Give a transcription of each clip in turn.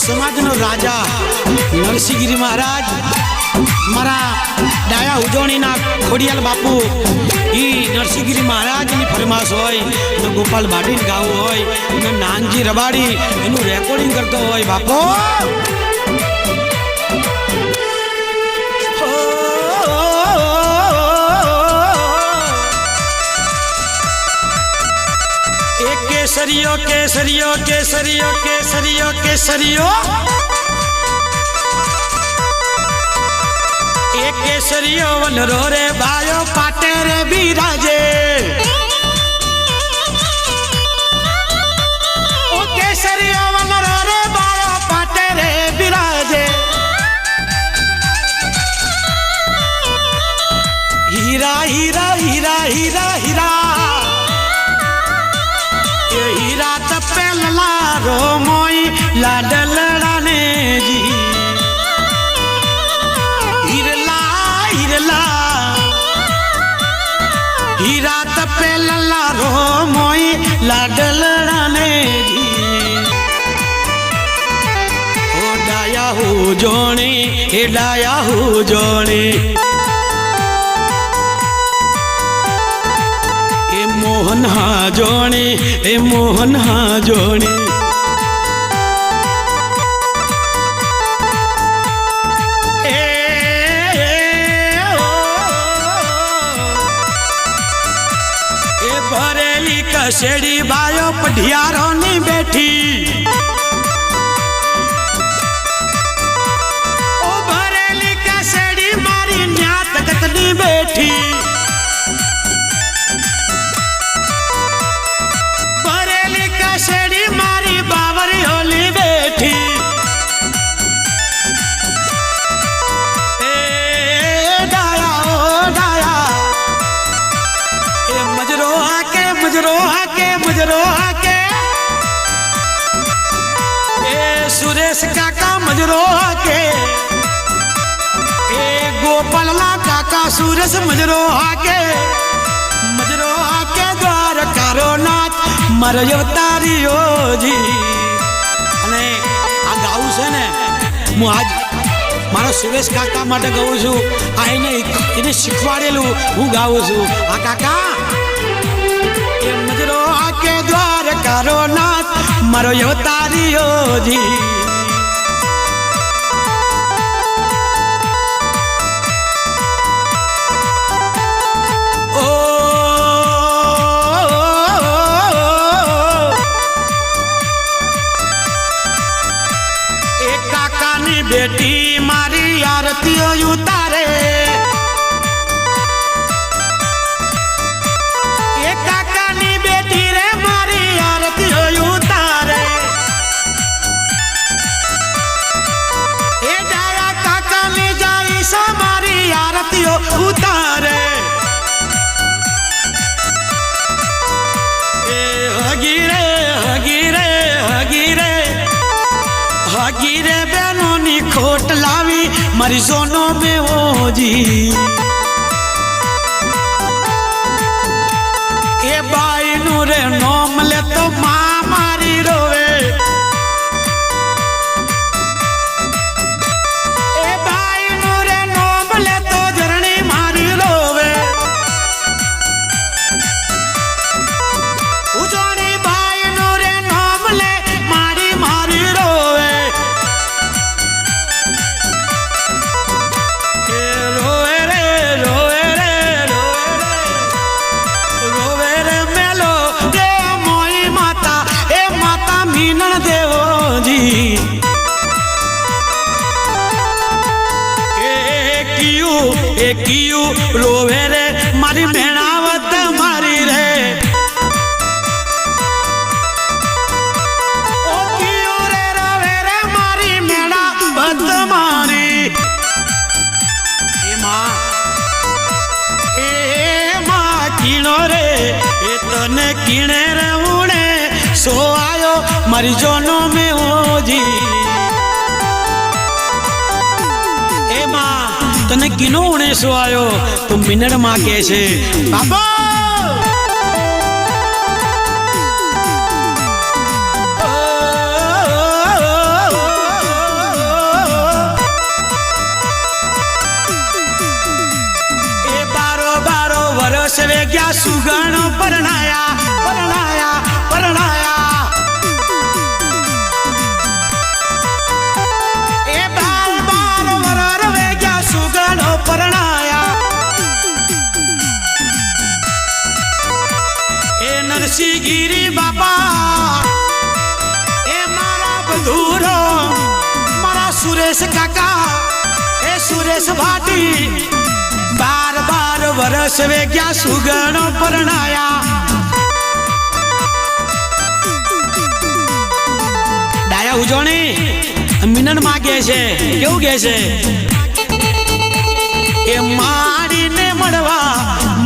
समाजनो राजा नरसिंहगिरी महाराज मारा डाया उजोणी ना खोडियाल बापू ई नरसिंहगिरी महाराज ની ફરમાશ હોય ને ગોપાલ ભાટીને ગાવું હોય ને નાનજી રબાડી એનું રેકોર્ડિંગ કરતો હોય બાપો एक केसरियो केसरियो केसरियो केसरियो केसरियो एक केसरियो वनरो रे बायो पाटे रे बिराजे ओ केसरियो वनरो रे बायो पाटे रे बिराजे हीरा हीरा हीरा हीरा हीरा ये हीरा तपेला रो मोई लाडलड़ा ने जी हीरा तपे लल्ला रो मोई लाडलड़ा ने जी ओ डाया हो जोणी ए डाया हो जोणी ए मोहन हा जोणी ए मोहन हा जोणी भरेली कसेड़ी बायो पढ़ियारों नी बैठी ओ भरेली कसेड़ी मारी न्यात गतनी बैठी भरेली कसेड़ी मारी बावरी होली बैठी मजरोहा के ए सुरेश काका मजरोहा के ए गोपालला काका सुरेश मजरोहा के द्वार कारो नाच मरयो तारियो जी अने आ गाऊं छे ने हूँ आज मारो सुरेश काका माटे गाऊं छुं आ એને શીખવાડેલું હું ગાઉં છું આ કાકા मजरोहा के द्वार कारो नाथ मारो यो तारियो जी ओ एक काका नी बेटी मारी आरती उतारे उतारे ए हगीरे हगीरे हगीरे हगीरे बहनों नी खोट लावी मारी सोनों में हो जी ए बाई नू रे नोम ले तो माँ मारी रोवे कियू रोवे रे मारी मेणावत मारी रे ओ कियू रे रोवे रे मारी मेणावत मारी ए माँ कीणो रे ए तने कीणे रे उणे सो आयो मारी जोनो में हो जी ए माँ तने किनो उणे सो आयो तो मिनड़ माँ कैसे बाबा વે ગયા સુગણો પરણાયા પરણાયા પરણાયા એ 12 વરર વે ગયા સુગણો પરણાયા એ નરસિંહગીરી બાપા એ મારા બધુરો મારા સુરેશ કાકા એ સુરેશ ભાટી 12 વરસ વે ગયા સુગણો પરણાયા ડાયા ઉજવણી મિનન માં કે છે કેવું કે છે એ માડીને મળવા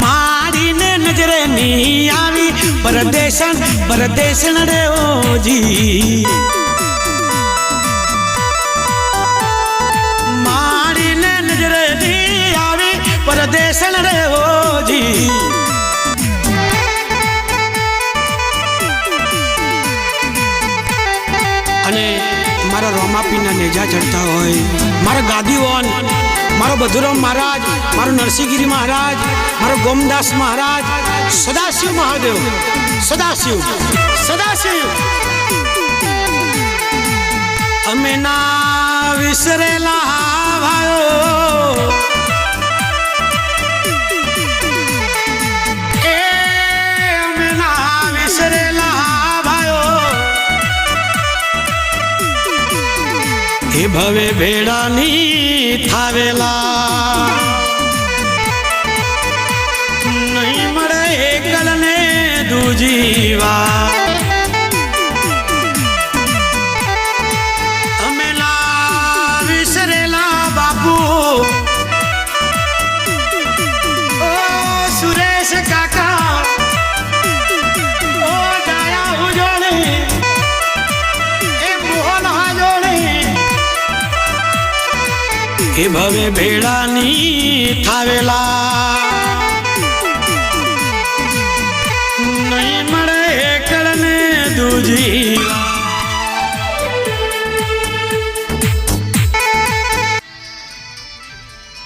માડીને નજરે ની આવી પરદેશન રે ઓજી માડીને નજરે ની આવી પરદેશન રે ઓજી અને મારા રોમાપીના નેજા ચડતા હોય મારા ગાદીઓન મારો બધુરામ મહારાજ મારો નરસિંહગીરી મહારાજ મારો ગોમદાસ મહારાજ સદાશિવ મહાદેવ સદાશિવ સદાશિવ અમે ના વિસરેલા ભાયો એ અમે ના વિસરેલા ભાયો એ ભવે ભેડાની થાવેલા નહીં મળે એકલ ને દૂજીવા અમે ના વિસરેલા બાપુ ઓ સુરેશ કાકા ઓ ડાયા ઉજોણી એ મોહન હાજોણી એ ભવે ભેડાની થાવેલા નહીં મળે એકલ ને દૂજી